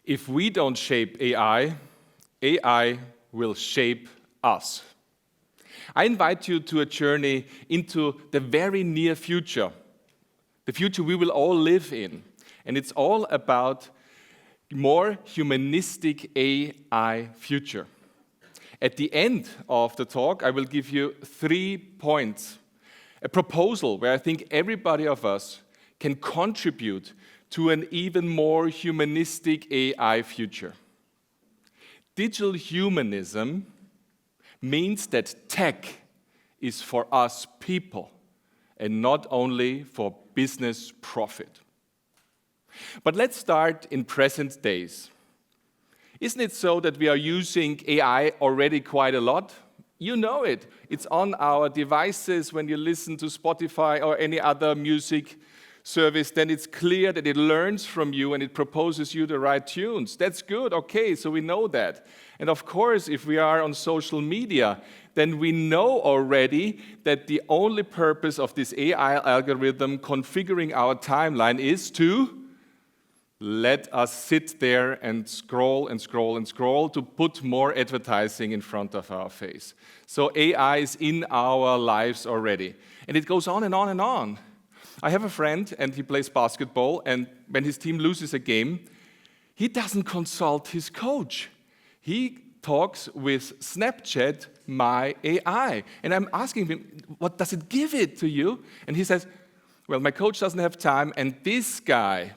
If we don't shape AI, AI will shape us. I invite you to a journey into the very near future, the future we will all live in. And it's all about more humanistic AI future. At the end of the talk, I will give you 3 points, a proposal where I think everybody of us can contribute to an even more humanistic AI future. Digital humanism means that tech is for us people and not only for business profit. But let's start in present days. Isn't it so that we are using AI already quite a lot? You know it. It's on our devices when you listen to Spotify or any other music service, then it's clear that it learns from you and it proposes you the right tunes. That's good, okay, so we know that. And of course, if we are on social media, then we know already that the only purpose of this AI algorithm configuring our timeline is to let us sit there and scroll and scroll and scroll to put more advertising in front of our face. So AI is in our lives already. And it goes on and on and on. I have a friend, and he plays basketball, and when his team loses a game, he doesn't consult his coach. He talks with Snapchat, my AI. And I'm asking him, what does it give it to you? And he says, well, my coach doesn't have time, and this guy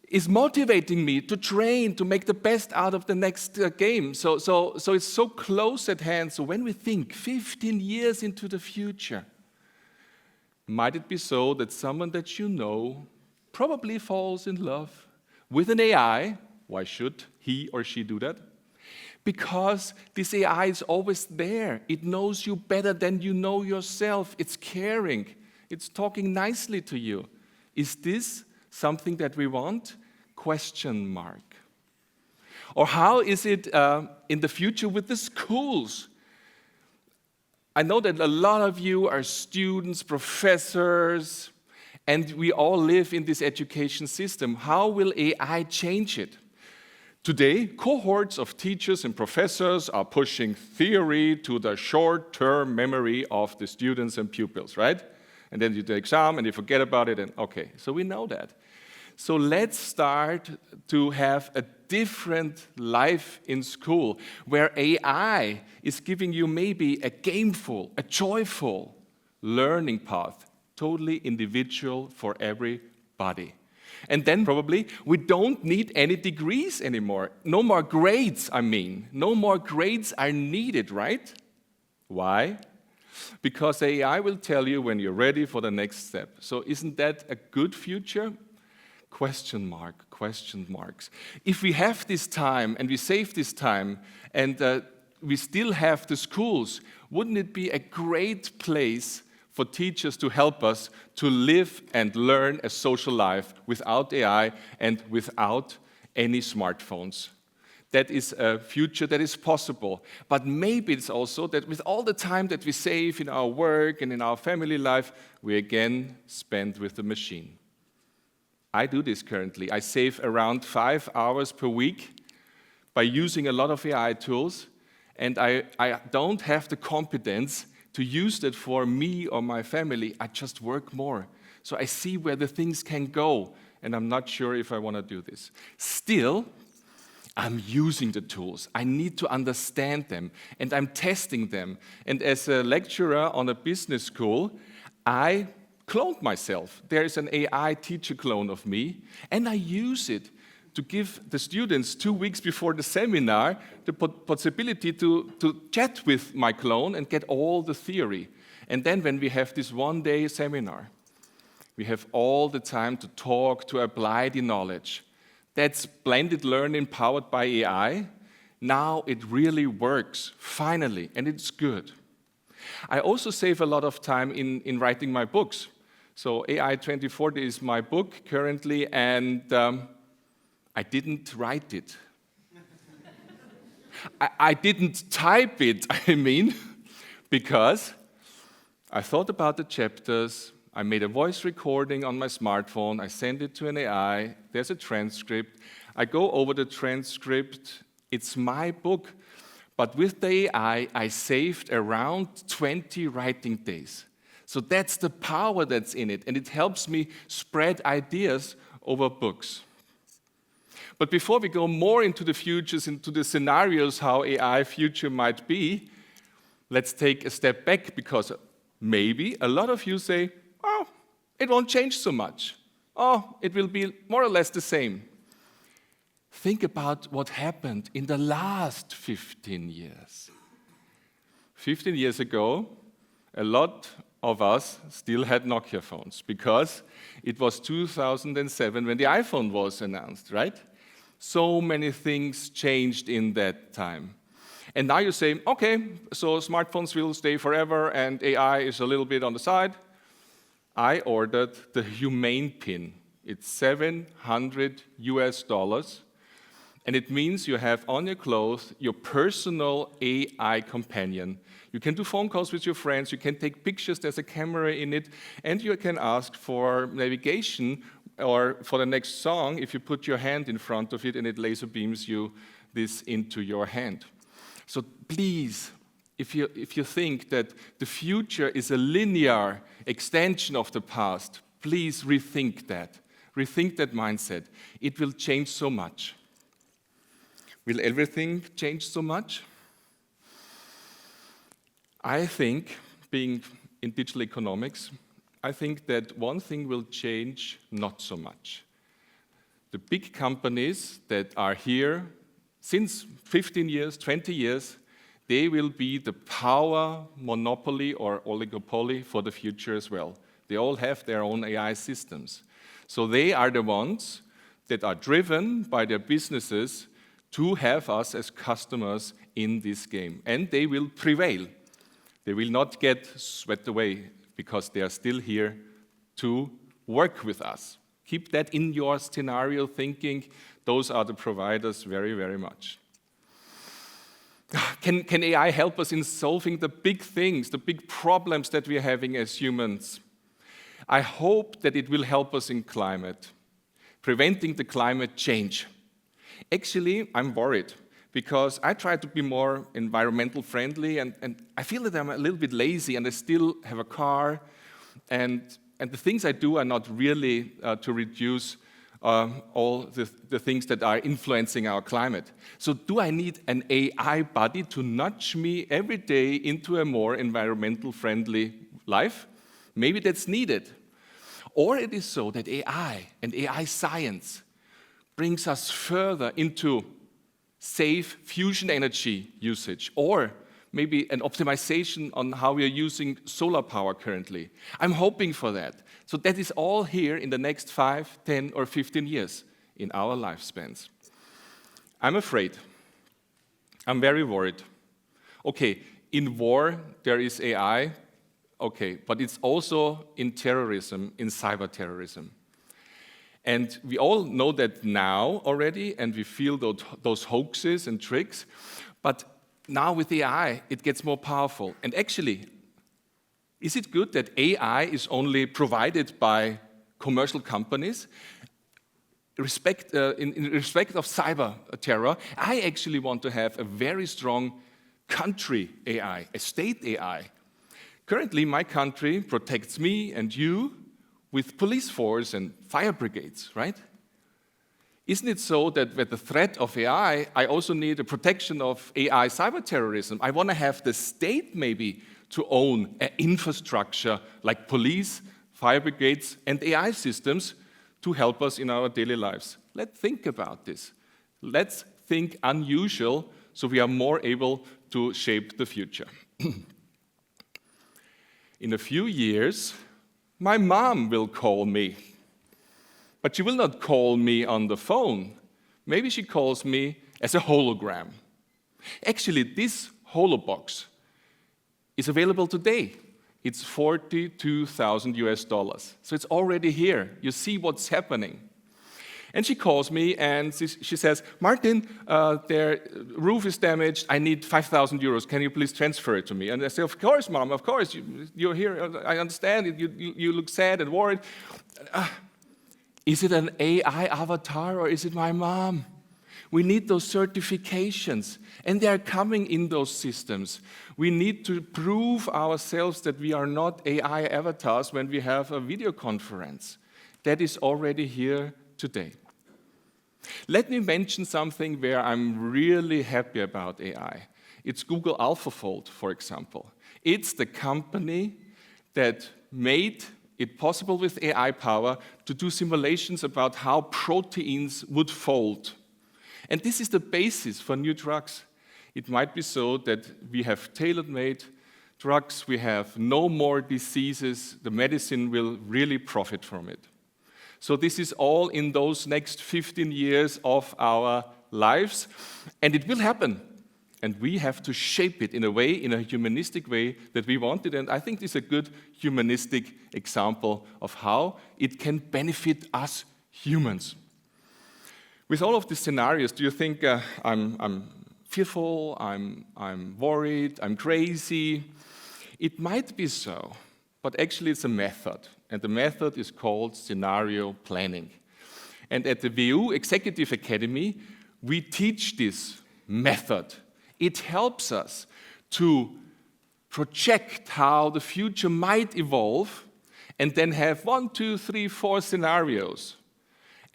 is motivating me to train, to make the best out of the next game. So it's so close at hand. So when we think 15 years into the future, might it be so that someone that you know probably falls in love with an AI? Why should he or she do that? Because this AI is always there. It knows you better than you know yourself. It's caring. It's talking nicely to you. Is this something that we want? Question mark. Or how is it in the future with the schools? I know that a lot of you are students, professors, and we all live in this education system. How will AI change it? Today, cohorts of teachers and professors are pushing theory to the short-term memory of the students and pupils, right? And then you do the exam and you forget about it, and okay, so we know that. So let's start to have a different life in school where AI is giving you maybe a gameful, a joyful learning path, totally individual for everybody. And then probably we don't need any degrees anymore. No more grades, No more grades are needed, right? Why? Because AI will tell you when you're ready for the next step. So isn't that a good future? Question marks. If we have this time and we save this time and we still have the schools, wouldn't it be a great place for teachers to help us to live and learn a social life without AI and without any smartphones? That is a future that is possible. But maybe it's also that with all the time that we save in our work and in our family life, we again spend with the machine. I do this currently. I save around 5 hours per week by using a lot of AI tools, and I don't have the competence to use that for me or my family. I just work more. So I see where the things can go, and I'm not sure if I want to do this. Still, I'm using the tools. I need to understand them, and I'm testing them. And as a lecturer on a business school, I cloned myself. There is an AI teacher clone of me, and I use it to give the students 2 weeks before the seminar the possibility to chat with my clone and get all the theory. And then when we have this one-day seminar, we have all the time to talk, to apply the knowledge. That's blended learning powered by AI. Now it really works, finally, and it's good. I also save a lot of time in writing my books. So AI 2040 is my book currently, and I didn't write it. I didn't type it, because I thought about the chapters, I made a voice recording on my smartphone, I send it to an AI, there's a transcript, I go over the transcript, it's my book, but with the AI, I saved around 20 writing days. So that's the power that's in it, and it helps me spread ideas over books. But before we go more into the futures, into the scenarios how AI future might be, let's take a step back, because maybe a lot of you say, oh, it won't change so much. Oh, it will be more or less the same. Think about what happened in the last 15 years. 15 years ago, a lot of us still had Nokia phones, because it was 2007 when the iPhone was announced, right? So many things changed in that time. And now you say, okay, so smartphones will stay forever and AI is a little bit on the side. I ordered the Humane pin. It's $700, and it means you have on your clothes your personal AI companion. You can do phone calls with your friends, you can take pictures, there's a camera in it, and you can ask for navigation or for the next song if you put your hand in front of it and it laser beams you this into your hand. So please, if you think that the future is a linear extension of the past, please rethink that. Rethink that mindset. It will change so much. Will everything change so much? I think, being in digital economics, I think that one thing will change not so much. The big companies that are here since 15 years, 20 years, they will be the power monopoly or oligopoly for the future as well. They all have their own AI systems. So they are the ones that are driven by their businesses to have us as customers in this game. And they will prevail. They will not get swept away because they are still here to work with us. Keep that in your scenario thinking. Those are the providers very, very much. Can AI help us in solving the big things, the big problems that we are having as humans? I hope that it will help us in climate, preventing the climate change. Actually, I'm worried because I try to be more environmental friendly and I feel that I'm a little bit lazy and I still have a car and the things I do are not really to reduce all the things that are influencing our climate. So do I need an AI buddy to nudge me every day into a more environmental friendly life? Maybe that's needed. Or it is so that AI and AI science brings us further into safe fusion energy usage, or maybe an optimization on how we are using solar power currently. I'm hoping for that. So that is all here in the next 5, 10, or 15 years in our lifespans. I'm afraid. I'm very worried. Okay, in war there is AI, okay, but it's also in terrorism, in cyber terrorism. And we all know that now already, and we feel those hoaxes and tricks, but now with AI, it gets more powerful. And actually, is it good that AI is only provided by commercial companies? In respect of cyber terror, I actually want to have a very strong country AI, a state AI. Currently, my country protects me and you with police force and fire brigades, right? Isn't it so that with the threat of AI, I also need a protection of AI cyber terrorism? I want to have the state maybe to own an infrastructure like police, fire brigades, and AI systems to help us in our daily lives. Let's think about this. Let's think unusual so we are more able to shape the future. In a few years, my mom will call me. But she will not call me on the phone. Maybe she calls me as a hologram. Actually, this holobox is available today. It's $42,000 US. So it's already here. You see what's happening. And she calls me and she says, Martin, their roof is damaged. I need 5,000 euros. Can you please transfer it to me? And I say, of course, Mom, of course. You're here. I understand it. You look sad and worried. Is it an AI avatar or is it my mom? We need those certifications. And they are coming in those systems. We need to prove ourselves that we are not AI avatars when we have a video conference. That is already here today. Let me mention something where I'm really happy about AI. It's Google AlphaFold, for example. It's the company that made it possible with AI power to do simulations about how proteins would fold. And this is the basis for new drugs. It might be so that we have tailor-made drugs, we have no more diseases, the medicine will really profit from it. So this is all in those next 15 years of our lives, and it will happen. And we have to shape it in a way, in a humanistic way that we want it. And I think this is a good humanistic example of how it can benefit us humans. With all of these scenarios, do you think I'm fearful, I'm worried, I'm crazy? It might be so, but actually it's a method. And the method is called scenario planning. And at the WU Executive Academy, we teach this method. It helps us to project how the future might evolve and then have 1, 2, 3, 4 scenarios.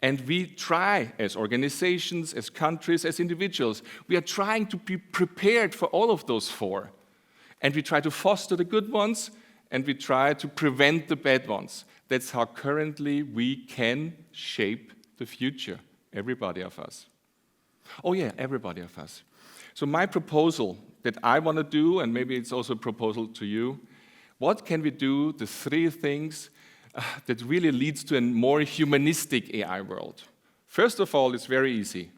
And we try, as organizations, as countries, as individuals, we are trying to be prepared for all of those 4. And we try to foster the good ones, and we try to prevent the bad ones. That's how currently we can shape the future, everybody of us. Oh yeah, everybody of us. So my proposal that I want to do, and maybe it's also a proposal to you, what can we do, the 3 things that really leads to a more humanistic AI world? First of all, it's very easy.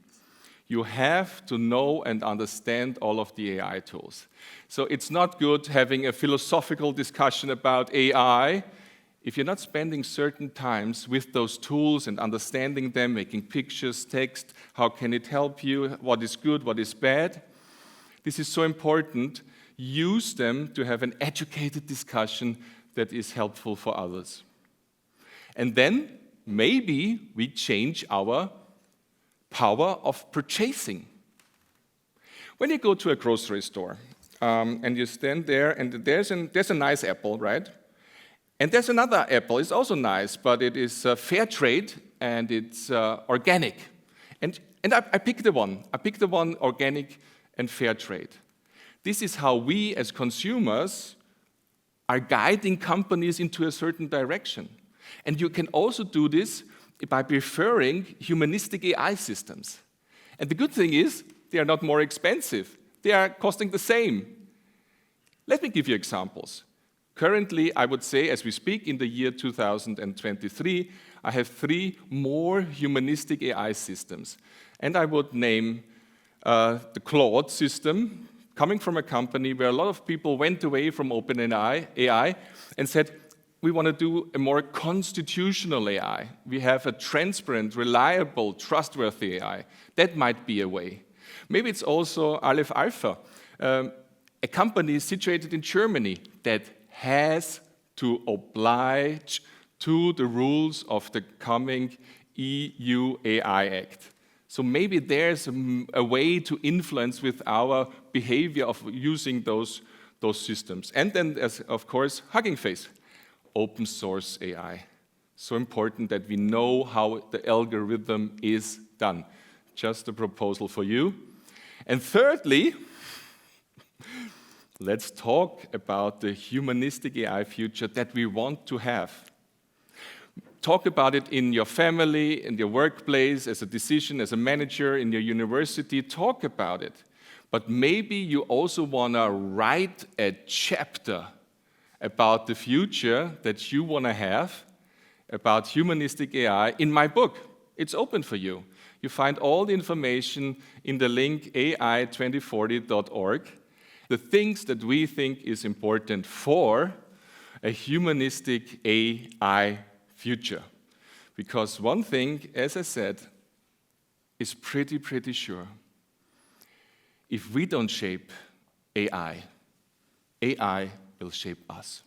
You have to know and understand all of the AI tools. So it's not good having a philosophical discussion about AI if you're not spending certain times with those tools and understanding them, making pictures, text, how can it help you, what is good, what is bad. This is so important. Use them to have an educated discussion that is helpful for others. And then maybe we change our power of purchasing. When you go to a grocery store and you stand there and there's a nice apple, right? And there's another apple, it's also nice, but it is fair trade and it's organic. And I pick the one. I pick the one organic and fair trade. This is how we as consumers are guiding companies into a certain direction. And you can also do this by preferring humanistic AI systems. And the good thing is, they are not more expensive. They are costing the same. Let me give you examples. Currently, I would say, as we speak in the year 2023, I have 3 more humanistic AI systems. And I would name the Claude system, coming from a company where a lot of people went away from OpenAI and said, we want to do a more constitutional AI. We have a transparent, reliable, trustworthy AI. That might be a way. Maybe it's also Aleph Alpha, a company situated in Germany that has to oblige to the rules of the coming EU AI Act. So maybe there's a way to influence with our behavior of using those systems. And then, of course, Hugging Face. Open source AI. So important that we know how the algorithm is done. Just a proposal for you. And thirdly, let's talk about the humanistic AI future that we want to have. Talk about it in your family, in your workplace, as a decision, as a manager, in your university. Talk about it. But maybe you also want to write a chapter about the future that you want to have, about humanistic AI, in my book. It's open for you. You find all the information in the link ai2040.org, the things that we think is important for a humanistic AI future. Because one thing, as I said, is pretty sure. If we don't shape AI, AI will shape us.